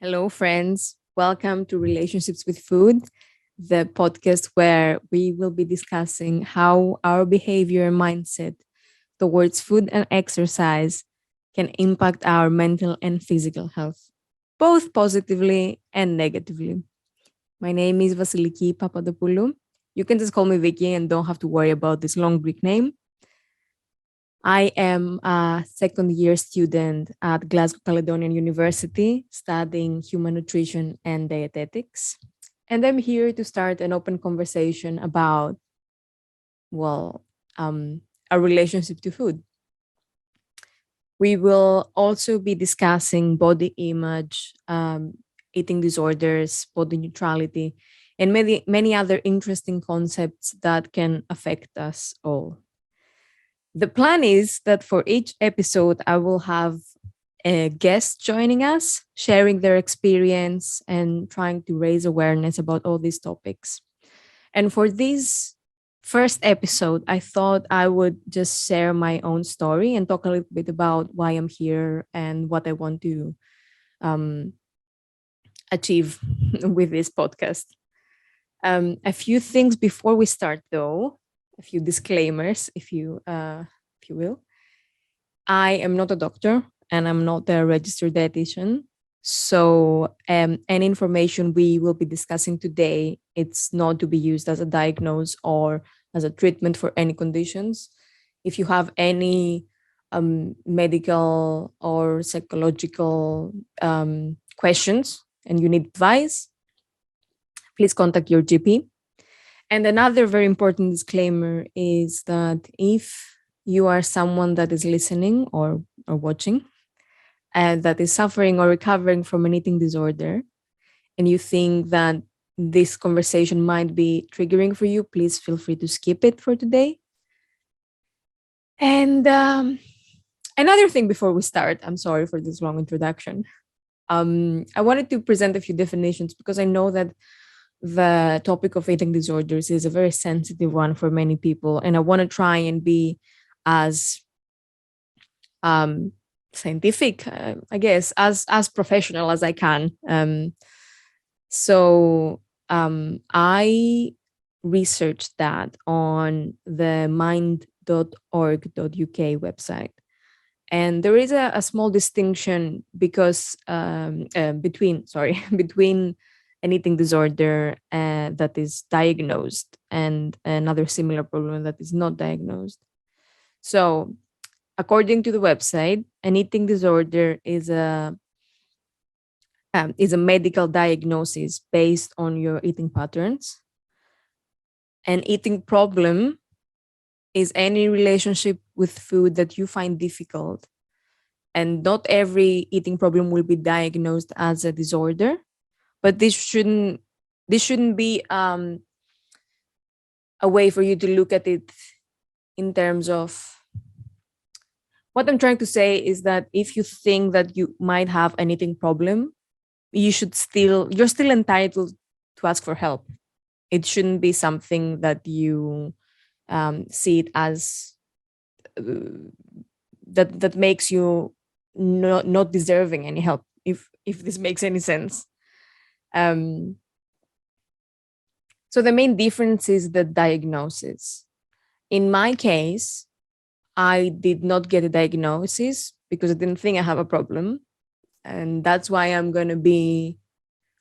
Hello, friends. Welcome to Relationships with Food, the podcast where we will be discussing how our behavior and mindset towards food and exercise can impact our mental and physical health, both positively and negatively. My name is Vasiliki Papadopoulou. You can just call me Vicky and don't have to worry about this long Greek name. I am a second year student at Glasgow Caledonian University studying human nutrition and dietetics. And I'm here to start an open conversation about, well, our relationship to food. We will also be discussing body image, eating disorders, body neutrality, and many other interesting concepts that can affect us all. The plan is that for each episode, I will have a guest joining us, sharing their experience and trying to raise awareness about all these topics. And for this first episode, I thought I would just share my own story and talk a little bit about why I'm here and what I want to um, achieve with this podcast. A few things before we start, though, a few disclaimers, if you will. I am not a doctor and I'm not a registered dietitian. So, any information we will be discussing today, it's not to be used as a diagnose or as a treatment for any conditions. If you have any medical or psychological questions and you need advice, please contact your GP. And another very important disclaimer is that if you are someone that is listening or watching and that is suffering or recovering from an eating disorder, and you think that this conversation might be triggering for you, please feel free to skip it for today. And another thing before we start, I'm sorry for this long introduction. I wanted to present a few definitions because I know that the topic of eating disorders is a very sensitive one for many people, and I want to try and be as scientific, I guess, as professional as I can. So I researched that on the mind.org.uk website. And there is a small distinction because between between an eating disorder that is diagnosed and another similar problem that is not diagnosed. So, according to the website, an eating disorder is a medical diagnosis based on your eating patterns. An eating problem is any relationship with food that you find difficult. And not every eating problem will be diagnosed as a disorder, but this shouldn't be a way for you to look at it in terms of what I'm trying to say is that if you think that you might have an eating problem, you're still entitled to ask for help. It shouldn't be something that you see it as that makes you not deserving any help. If this makes any sense. Um, so the main difference is the diagnosis. In my case, I did not get a diagnosis because I didn't think I have a problem. And that's why I'm going to be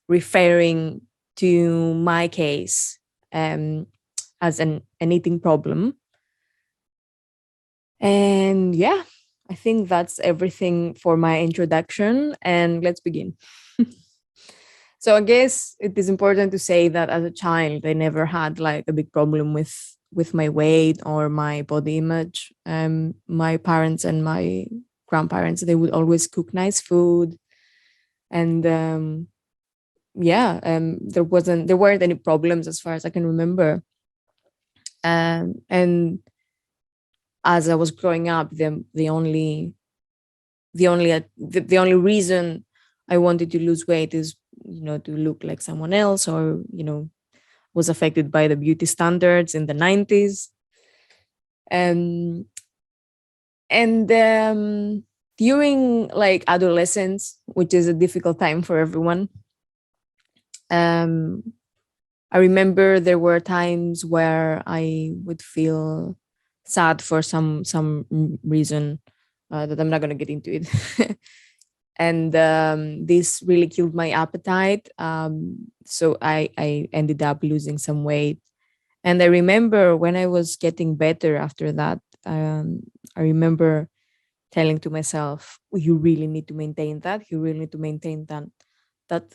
referring to my case as an eating problem. And yeah, I think that's everything for my introduction. And let's begin. So I guess it is important to say that as a child, I never had like a big problem with my weight or my body image. My parents and my grandparents, they would always cook nice food, and there weren't any problems as far as I can remember. And as I was growing up, the only reason I wanted to lose weight is to look like someone else, or was affected by the beauty standards in the 90s. And during like adolescence, which is a difficult time for everyone. um I remember there were times where I would feel sad for some reason, that I'm not going to get into it. And this really killed my appetite. So I ended up losing some weight. And I remember when I was getting better after that, I remember telling to myself, "You really need to maintain that. You really need to maintain that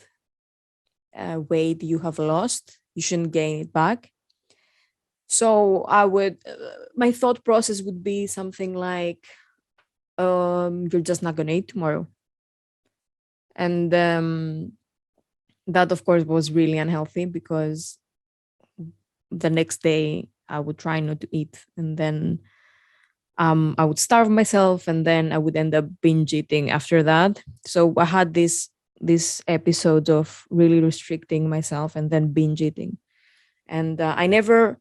weight you have lost. You shouldn't gain it back." So my thought process would be something like, "You're just not gonna eat tomorrow," and that, of course, was really unhealthy because the next day I would try not to eat, and then I would starve myself, and then I would end up binge eating after that. So I had this episode of really restricting myself and then binge eating, and I never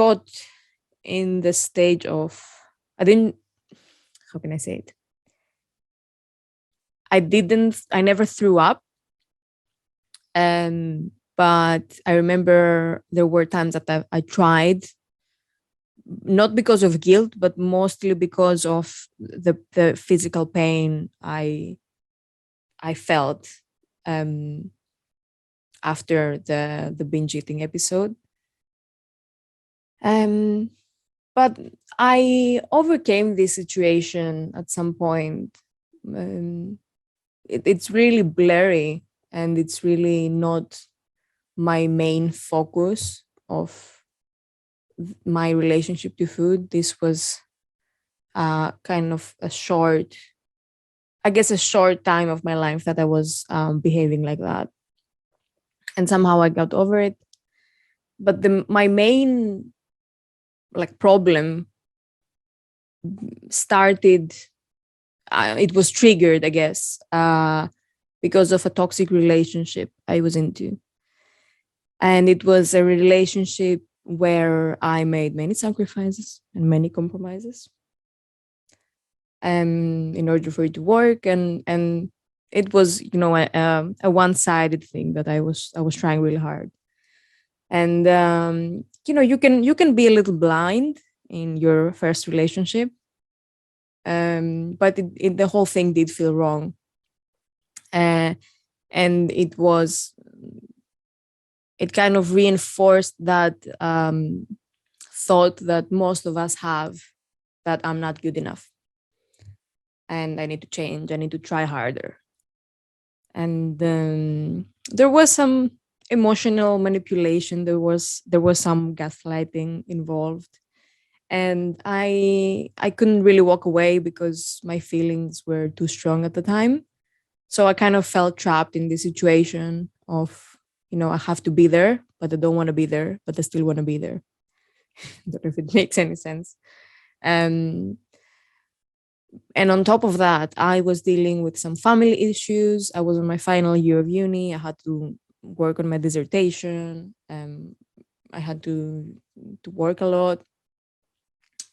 got in the stage of, I didn't, how can I say it? I never threw up. But I remember there were times that I tried, not because of guilt, but mostly because of the physical pain I felt um, after the binge eating episode. Um, but I overcame this situation at some point. Um, it's really blurry, and it's really not my main focus of my relationship to food. This was kind of a short time of my life that I was behaving like that, and somehow I got over it. But my main problem started. It was triggered, I guess, because of a toxic relationship I was into, and it was a relationship where I made many sacrifices and many compromises in order for it to work, and it was, a one-sided thing that I was trying really hard. And you can be a little blind in your first relationship, but the whole thing did feel wrong. uh, and it kind of reinforced that thought that most of us have, that I'm not good enough and I need to change, I need to try harder. And there was some emotional manipulation, there was some gaslighting involved, and I couldn't really walk away because my feelings were too strong at the time. So I kind of felt trapped in this situation of, I have to be there, but I don't want to be there, but I still want to be there. I don't know if it makes any sense. um and on top of that, I was dealing with some family issues. I was on my final year of uni. I had to work on my dissertation. I had to work a lot,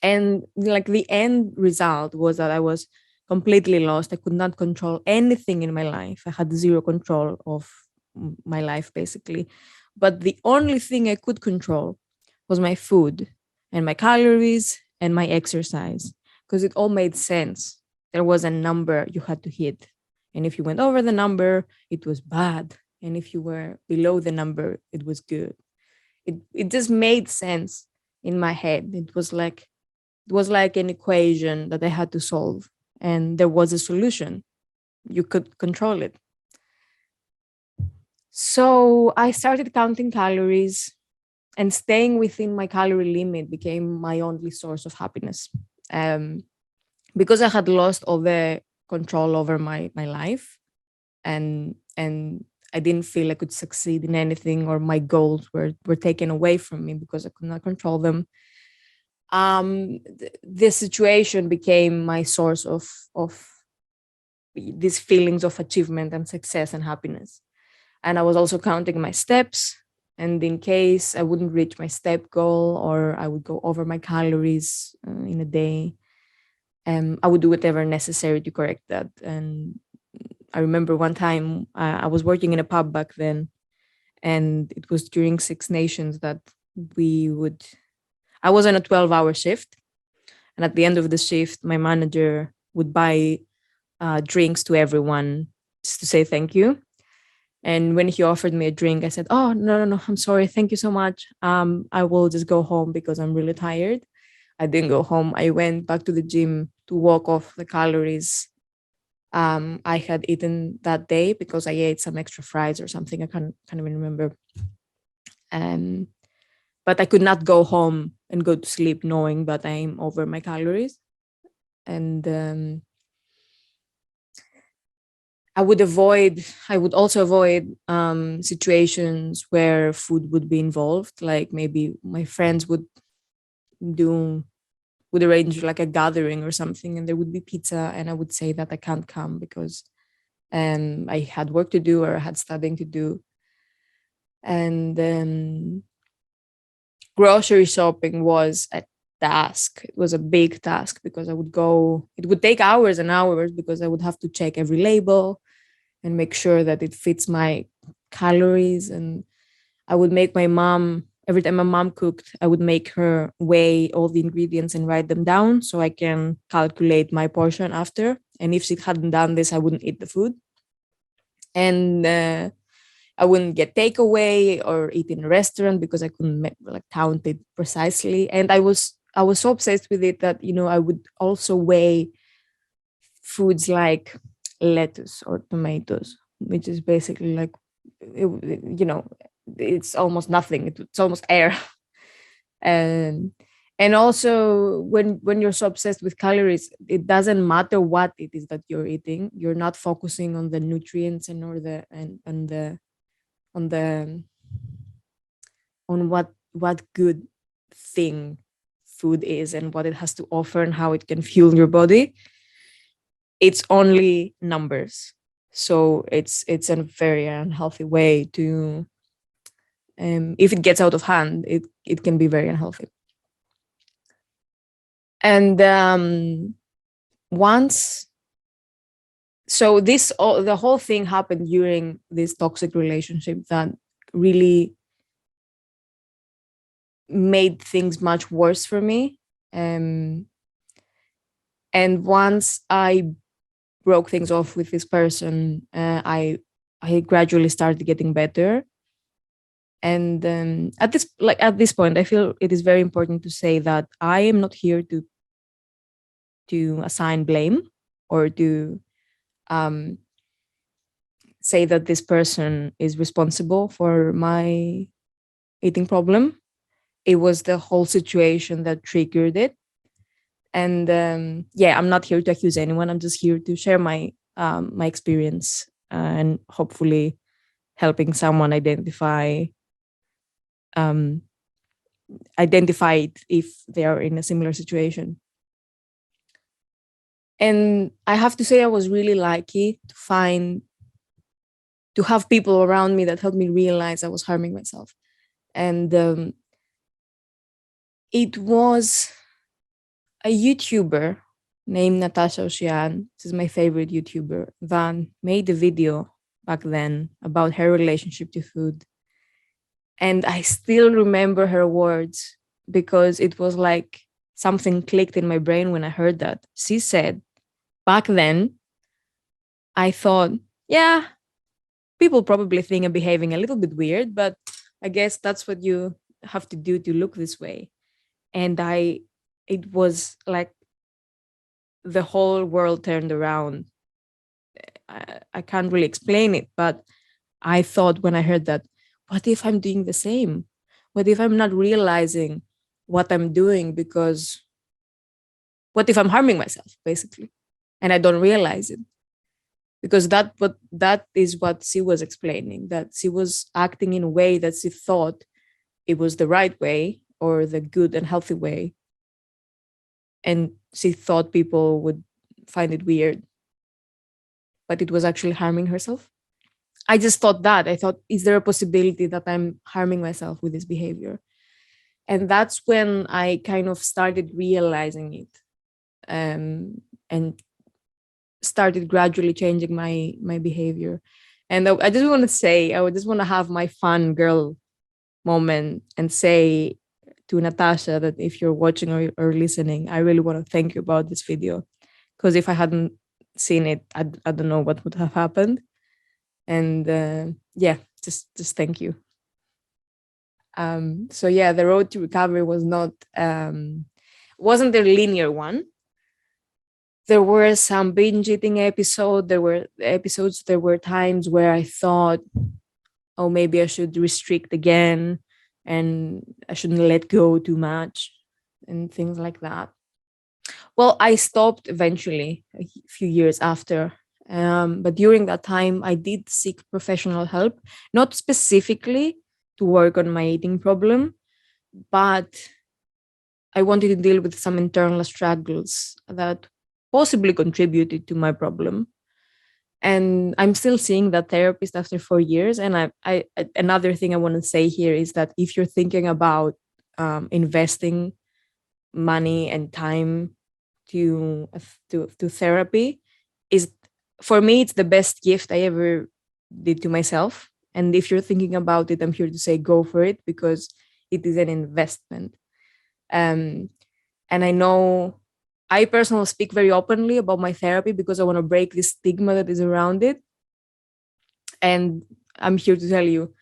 and the end result was that I was completely lost. I could not control anything in my life. I had zero control of my life, basically. But the only thing I could control was my food and my calories and my exercise, because it all made sense. There was a number you had to hit, and if you went over the number, it was bad, and if you were below the number, it was good. It just made sense in my head. It was like an equation that I had to solve, and there was a solution. You could control it. So I started counting calories, and staying within my calorie limit became my only source of happiness. Um, because I had lost all the control over my life, and I didn't feel I could succeed in anything, or my goals were taken away from me because I could not control them. This situation became my source of these feelings of achievement and success and happiness. And I was also counting my steps, and in case I wouldn't reach my step goal, or I would go over my calories in a day, I would do whatever necessary to correct that. And I remember one time I was working in a pub back then, and it was during Six Nations that we would. I was on a 12-hour shift, and at the end of the shift, my manager would buy drinks to everyone just to say thank you. And when he offered me a drink, I said, "Oh, no, no, no, I'm sorry. Thank you so much. I will just go home because I'm really tired." I didn't go home. I went back to the gym to walk off the calories I had eaten that day, because I ate some extra fries or something. I can't even remember. Um, but I could not go home and go to sleep knowing that I'm over my calories. And I would also avoid situations where food would be involved. Like maybe my friends do would arrange like a gathering or something, and there would be pizza, and I would say that I can't come because I had work to do or I had studying to do. And grocery shopping was a task. It was a big task because it would take hours and hours because I would have to check every label and make sure that it fits my calories. And I would make my mom, every time my mom cooked, I would make her weigh all the ingredients and write them down so I can calculate my portion after. And if she hadn't done this, I wouldn't eat the food. And I wouldn't get takeaway or eat in a restaurant because I couldn't like count it precisely. And I was so obsessed with it that I would also weigh foods like lettuce or tomatoes, which is basically like it's almost nothing. It's almost air. and and also when you're so obsessed with calories, it doesn't matter what it is that you're eating. You're not focusing on the nutrients and the on the on what good thing food is and what it has to offer and how it can fuel your body. It's only numbers. So it's a very unhealthy way to if it gets out of hand, it can be very unhealthy. And once so the whole thing happened during this toxic relationship that really made things much worse for me. Um, and once I broke things off with this person, I gradually started getting better. And at this point, I feel it is very important to say that I am not here to assign blame or to um, say that this person is responsible for my eating problem. It was the whole situation that triggered it. And yeah, I'm not here to accuse anyone. I'm just here to share my experience and hopefully helping someone um, identify it if they are in a similar situation. And I have to say, I was really lucky to have people around me that helped me realize I was harming myself. And it was a YouTuber named Natasha Ocean. This is my favorite YouTuber, that made a video back then about her relationship to food. And I still remember her words because it was like something clicked in my brain when I heard that. She said, back then, I thought, yeah, people probably think I'm behaving a little bit weird, but I guess that's what you have to do to look this way. And it was like the whole world turned around. I can't really explain it, but I thought when I heard that, what if I'm doing the same? What if I'm not realizing what I'm doing? Because what if I'm harming myself, basically, and I don't realize it? Because that is what she was explaining, that she was acting in a way that she thought it was the right way or the good and healthy way, and she thought people would find it weird, but it was actually harming herself. I just thought that. I thought, is there a possibility that I'm harming myself with this behavior? And that's when I kind of started realizing it. and started gradually changing my behavior. And I just want to say, I would just want to have my fun girl moment and say to Natasha that if you're watching or listening, I really want to thank you about this video, because if I hadn't seen it, I don't know what would have happened. And yeah, just thank you. So yeah, the road to recovery was not wasn't a linear one. There were some binge eating episodes. There were times where I thought, oh, maybe I should restrict again, and I shouldn't let go too much, and things like that. Well, I stopped eventually a few years after. But during that time, I did seek professional help, not specifically to work on my eating problem, but I wanted to deal with some internal struggles that possibly contributed to my problem. And I'm still seeing that therapist after 4 years. And I another thing I want to say here is that if you're thinking about investing money and time to therapy, is for me it's the best gift I ever did to myself. And if you're thinking about it, I'm here to say go for it, because it is an investment. um, and I know I personally speak very openly about my therapy because I want to break the stigma that is around it. And I'm here to tell you,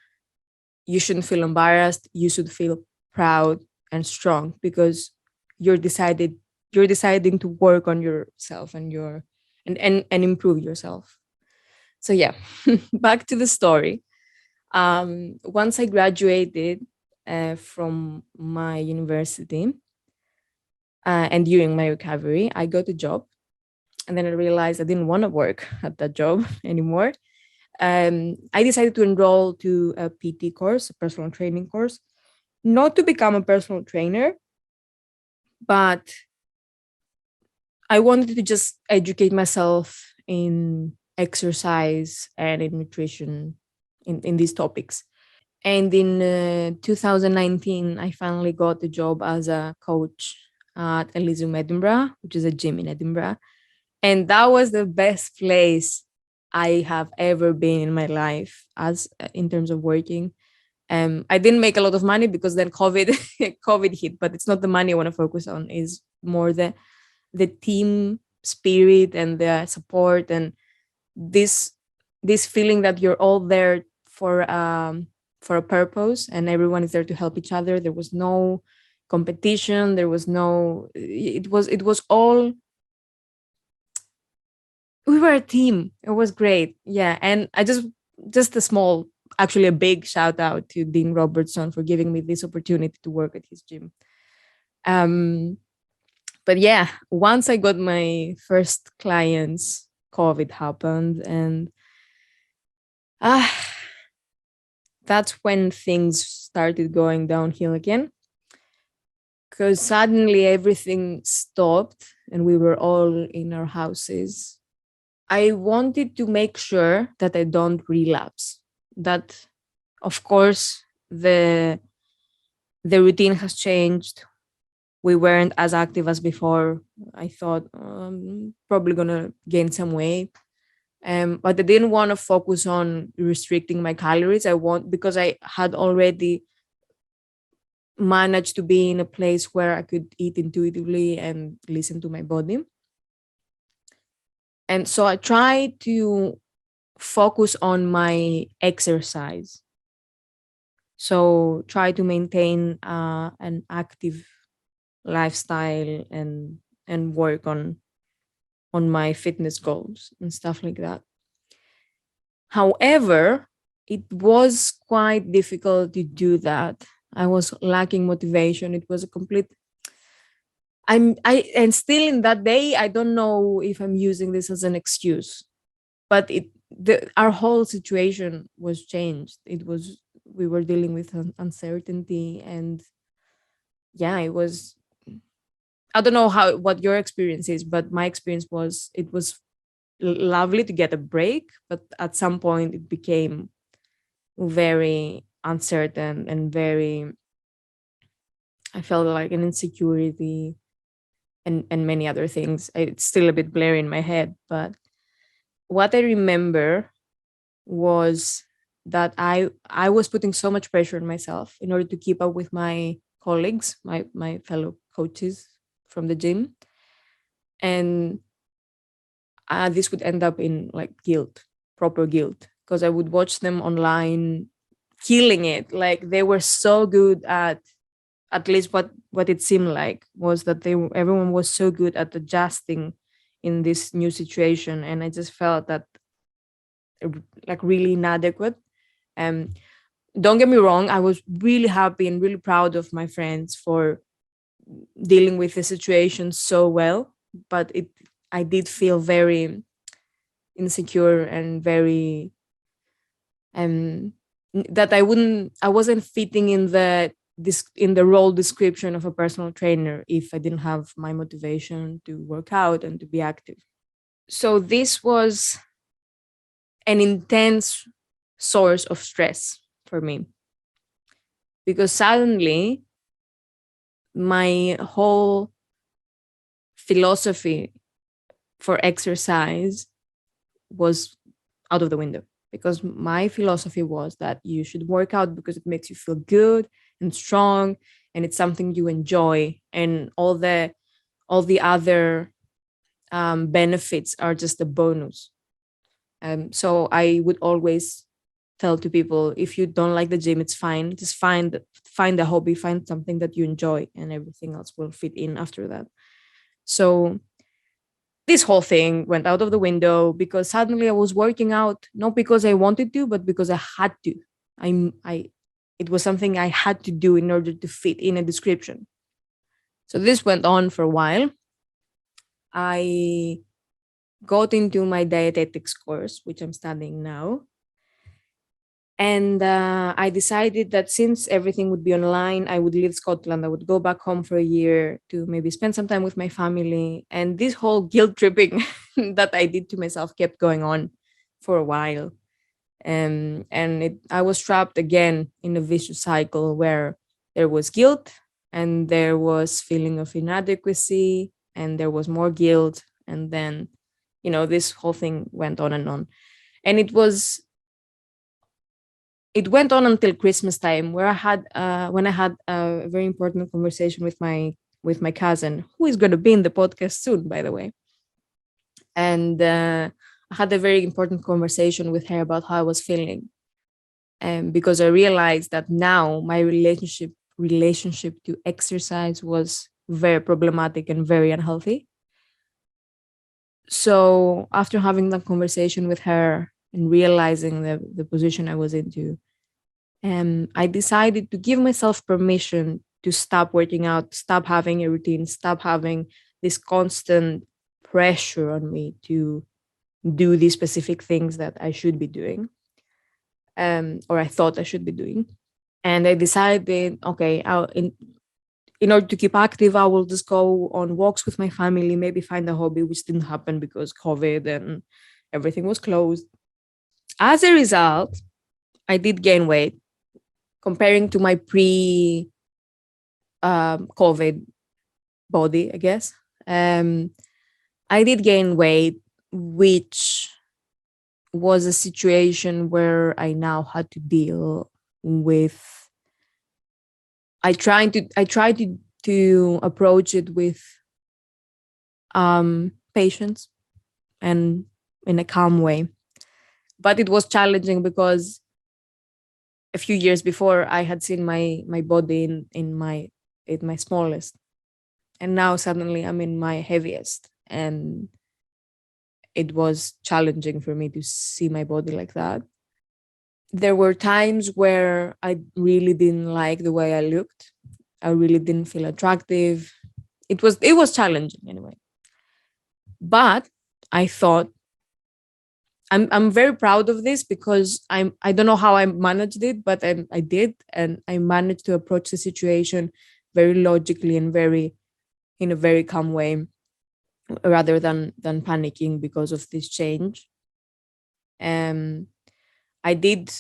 you shouldn't feel embarrassed. You should feel proud and strong, because you're decided you're deciding to work on yourself and and improve yourself. So yeah, back to the story. Once I graduated from my university, and during my recovery, I got a job. And then I realized I didn't want to work at that job anymore. I decided to enroll to a PT course, a personal training course, not to become a personal trainer, but I wanted to just educate myself in exercise and in nutrition, in these topics. And in 2019, I finally got a job as a coach at Elysium Edinburgh, which is a gym in Edinburgh. And that was the best place I have ever been in my life, as in terms of working. I didn't make a lot of money because then COVID COVID hit, but it's not the money I want to focus on. Is more the team spirit and the support, and this this feeling that you're all there for a purpose, and everyone is there to help each other. There was no competition. There was no. It was all. We were a team. It was great. Yeah, and I just a small, actually a big shout out to Dean Robertson for giving me this opportunity to work at his gym. Um, but yeah, once I got my first clients, COVID happened, and ah, that's when things started going downhill again. Because suddenly everything stopped, and we were all in our houses. I wanted to make sure that I don't relapse. That, of course, the routine has changed. We weren't as active as before. I thought probably gonna gain some weight, but I didn't want to focus on restricting my calories. Because I had already managed to be in a place where I could eat intuitively and listen to my body. And so I tried to focus on my exercise. So try to maintain an active lifestyle, and work on my fitness goals and stuff like that. However, it was quite difficult to do that. I was lacking motivation. It was a complete. And still in that day, I don't know if I'm using this as an excuse, but our whole situation was changed. We were dealing with uncertainty, and yeah, it was. I don't know what your experience is, but my experience was it was lovely to get a break, but at some point it became very uncertain and very. I felt like an insecurity. and many other things. It's still a bit blurry in my head, but what I remember was that I was putting so much pressure on myself in order to keep up with my colleagues, my fellow coaches from the gym, and this would end up in like guilt, proper guilt, because I would watch them online killing it. Like they were so good at least what it seemed like was that everyone was so good at adjusting in this new situation, and I just felt that like really inadequate. Um, don't get me wrong, I was really happy and really proud of my friends for dealing with the situation so well, but I did feel very insecure and very that I wasn't fitting in the role description of a personal trainer if I didn't have my motivation to work out and to be active. So this was an intense source of stress for me, because suddenly my whole philosophy for exercise was out of the window, because my philosophy was that you should work out because it makes you feel good and strong, and it's something you enjoy, and all the other benefits are just a bonus. So I would always tell to people, if you don't like the gym, it's fine. Just find a hobby, find something that you enjoy, and everything else will fit in after that. So this whole thing went out of the window because suddenly I was working out not because I wanted to, but because I had to. I it was something I had to do in order to fit in a description. So this went on for a while. I got into my dietetics course, which I'm studying now. And I decided that since everything would be online, I would leave Scotland. I would go back home for a year to maybe spend some time with my family. And this whole guilt tripping that I did to myself kept going on for a while. I was trapped again in a vicious cycle where there was guilt and there was feeling of inadequacy and there was more guilt. And then, this whole thing went on and on. And it went on until Christmas time, where when I had a very important conversation with my cousin, who is going to be in the podcast soon, by the way. And I had a very important conversation with her about how I was feeling, because I realized that now my relationship to exercise was very problematic and very unhealthy. So after having that conversation with her and realizing the position I was into, I decided to give myself permission to stop working out, stop having a routine, stop having this constant pressure on me to do these specific things that I should be doing, or I thought I should be doing. And I decided, okay, in order to keep active, I will just go on walks with my family, maybe find a hobby, which didn't happen because COVID and everything was closed. As a result, I did gain weight comparing to my COVID body, I guess. I did gain weight, which was a situation where I now had to deal with. I tried to approach it with patience and in a calm way, but it was challenging because a few years before I had seen my body in my smallest, and now suddenly I'm in my heaviest, and it was challenging for me to see my body like that. There were times where I really didn't like the way I looked. I really didn't feel attractive. It was challenging anyway. But I thought I'm very proud of this because I don't know how I managed it, but I did, and I managed to approach the situation very logically and in a very calm way, rather than panicking because of this change. I did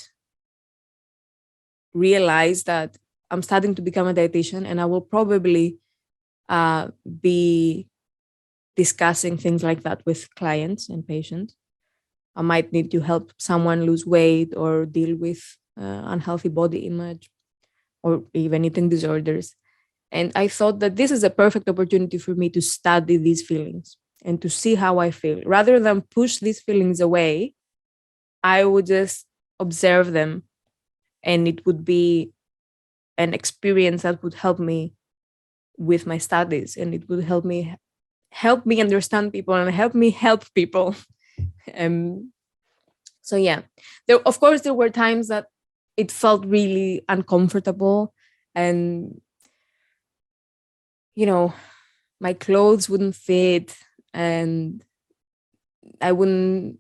realize that I'm starting to become a dietitian, and I will probably be discussing things like that with clients and patients. I might need to help someone lose weight or deal with unhealthy body image or even eating disorders. And I thought that this is a perfect opportunity for me to study these feelings and to see how I feel. Rather than push these feelings away, I would just observe them, and it would be an experience that would help me with my studies, and it would help me understand people and help me help people. um, so yeah, of course there were times that it felt really uncomfortable, and you know, my clothes wouldn't fit, and I wouldn't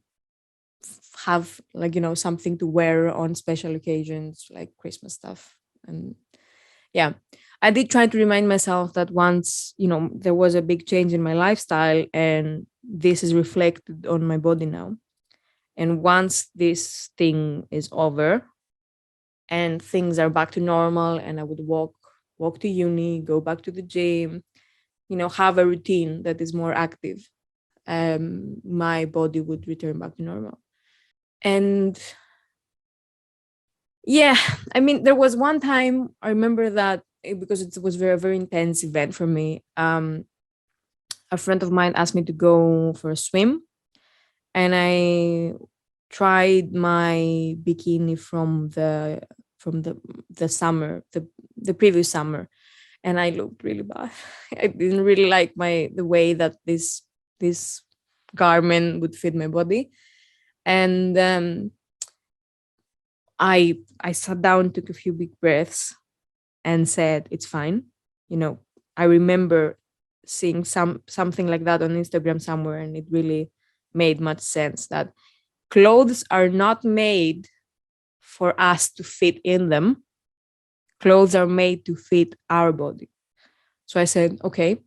have, like, something to wear on special occasions like Christmas stuff. And yeah, I did try to remind myself that once, there was a big change in my lifestyle, and this is reflected on my body now. And once this thing is over and things are back to normal, and I would walk to uni, go back to the gym, have a routine that is more active, my body would return back to normal. And yeah, I mean, there was one time I remember that because it was very, very intense event for me. A friend of mine asked me to go for a swim, and I tried my bikini from the summer, the previous summer, and I looked really bad. I didn't really like the way that this garment would fit my body. And I sat down, took a few big breaths, and said, "It's fine." I remember seeing something like that on Instagram somewhere, and it really made much sense that clothes are not made for us to fit in them. Clothes are made to fit our body. So I said, okay,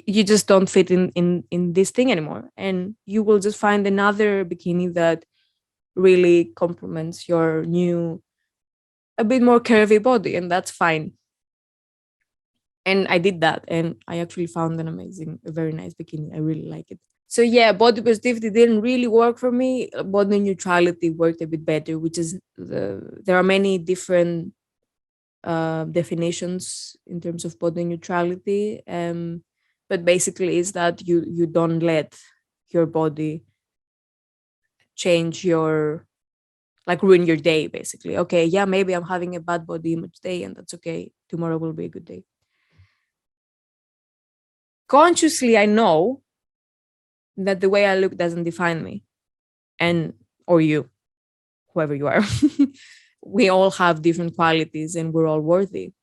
you just don't fit in this thing anymore, and you will just find another bikini that really complements your new, a bit more curvy body, and that's fine. And I did that, and I actually found a very nice bikini. I really like it. So yeah, body positivity didn't really work for me. Body neutrality worked a bit better, which is there are many different definitions in terms of body neutrality. But basically is that you don't let your body change ruin your day, basically. Okay, yeah, maybe I'm having a bad body image day, and that's okay. Tomorrow will be a good day. Consciously, I know that the way I look doesn't define me, and or you, whoever you are. We all have different qualities, and we're all worthy,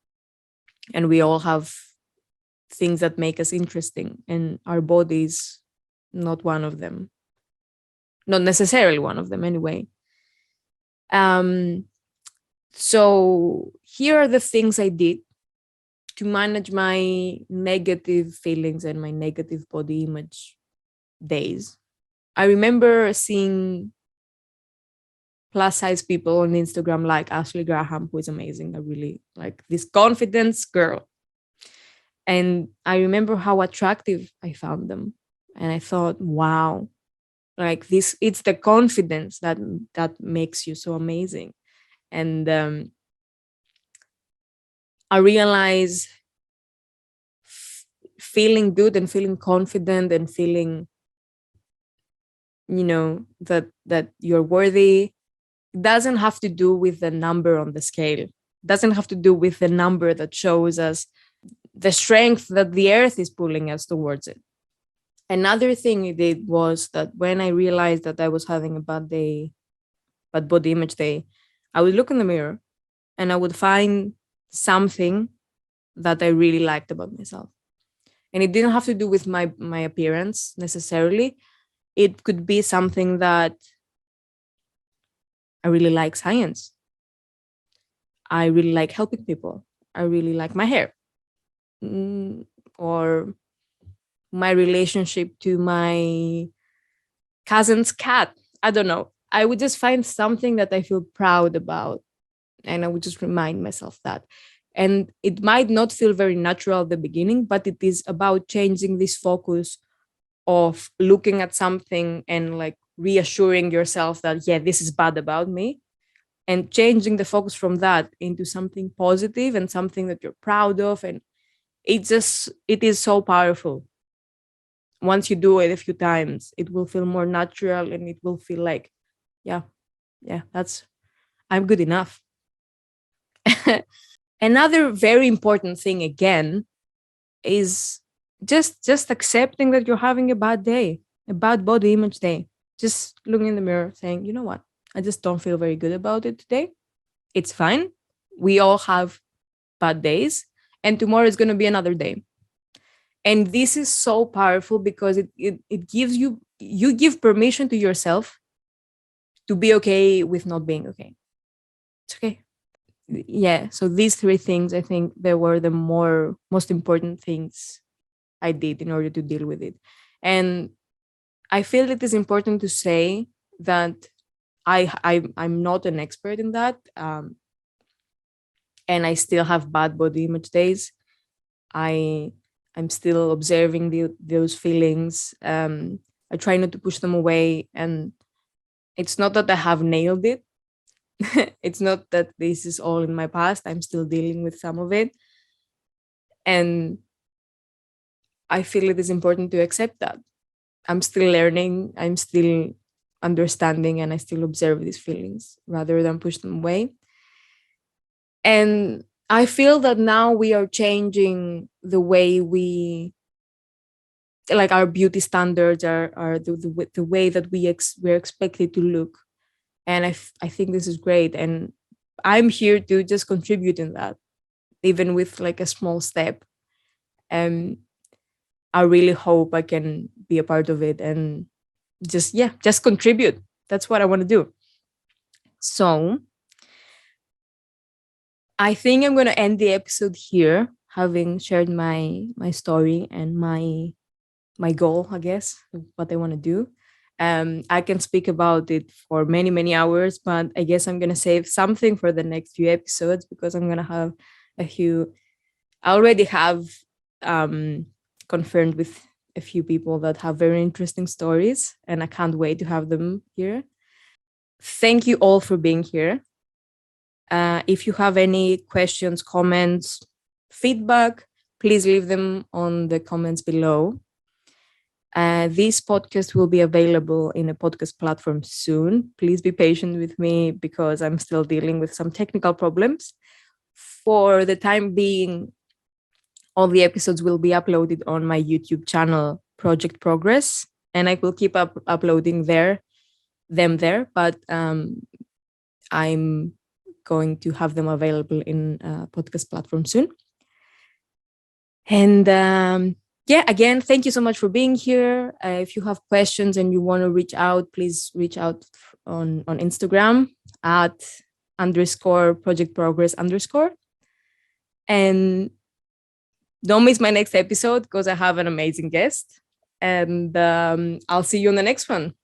and we all have things that make us interesting, and our bodies not one of them, not necessarily one of them anyway. So here are the things I did to manage my negative feelings and my negative body image days. I remember seeing plus size people on Instagram like Ashley Graham, who is amazing. I really like this confidence girl. And I remember how attractive I found them. And I thought, wow, like this, it's the confidence that makes you so amazing. And I realized feeling good and feeling confident and feeling, that you're worthy doesn't have to do with the number on the scale, doesn't have to do with the number that shows us the strength that the earth is pulling us towards it. Another thing it did was that when I realized that I was having a bad body image day, I would look in the mirror and I would find something that I really liked about myself. And it didn't have to do with my appearance necessarily. It could be something that I really like science. I really like helping people. I really like my hair. Or my relationship to my cousin's cat. I don't know. I would just find something that I feel proud about, and I would just remind myself that. And it might not feel very natural at the beginning, but it is about changing this focus of looking at something and like reassuring yourself that, yeah, this is bad about me, and changing the focus from that into something positive and something that you're proud of. And it is so powerful. Once you do it a few times, it will feel more natural, and it will feel like, yeah, I'm good enough. Another very important thing again is just accepting that you're having a bad day, a bad body image day. Just looking in the mirror saying, you know what, I just don't feel very good about it today. It's fine. We all have bad days, and tomorrow is going to be another day. And this is so powerful because it gives you give permission to yourself to be okay with not being okay. It's okay. Yeah, so these three things, I think they were the most important things I did in order to deal with it. And I feel it is important to say that I'm not an expert in that, and I still have bad body image days. I'm still observing those feelings. I try not to push them away, and it's not that I have nailed it. It's not that this is all in my past. I'm still dealing with some of it, and I feel it is important to accept that. I'm still learning, I'm still understanding, and I still observe these feelings rather than push them away. And I feel that now we are changing the way we, like, our beauty standards are the way that we're expected to look. And I think this is great. And I'm here to just contribute in that, even with like a small step. And I really hope I can be a part of it and just contribute. That's what I want to do. So I think I'm going to end the episode here, having shared my story and my goal, I guess, what I want to do. I can speak about it for many, many hours, but I guess I'm going to save something for the next few episodes, because I'm going to have a few. I already have confirmed with a few people that have very interesting stories, and I can't wait to have them here. Thank you all for being here. If you have any questions, comments, feedback, please leave them on the comments below. This podcast will be available in a podcast platform soon. Please be patient with me because I'm still dealing with some technical problems. For the time being, all the episodes will be uploaded on my YouTube channel, Project Progress, and I will keep uploading them there. But I'm going to have them available in a podcast platform soon. And again, thank you so much for being here. If you have questions and you want to reach out, please reach out on Instagram at _project progress _. And don't miss my next episode because I have an amazing guest. And I'll see you on the next one.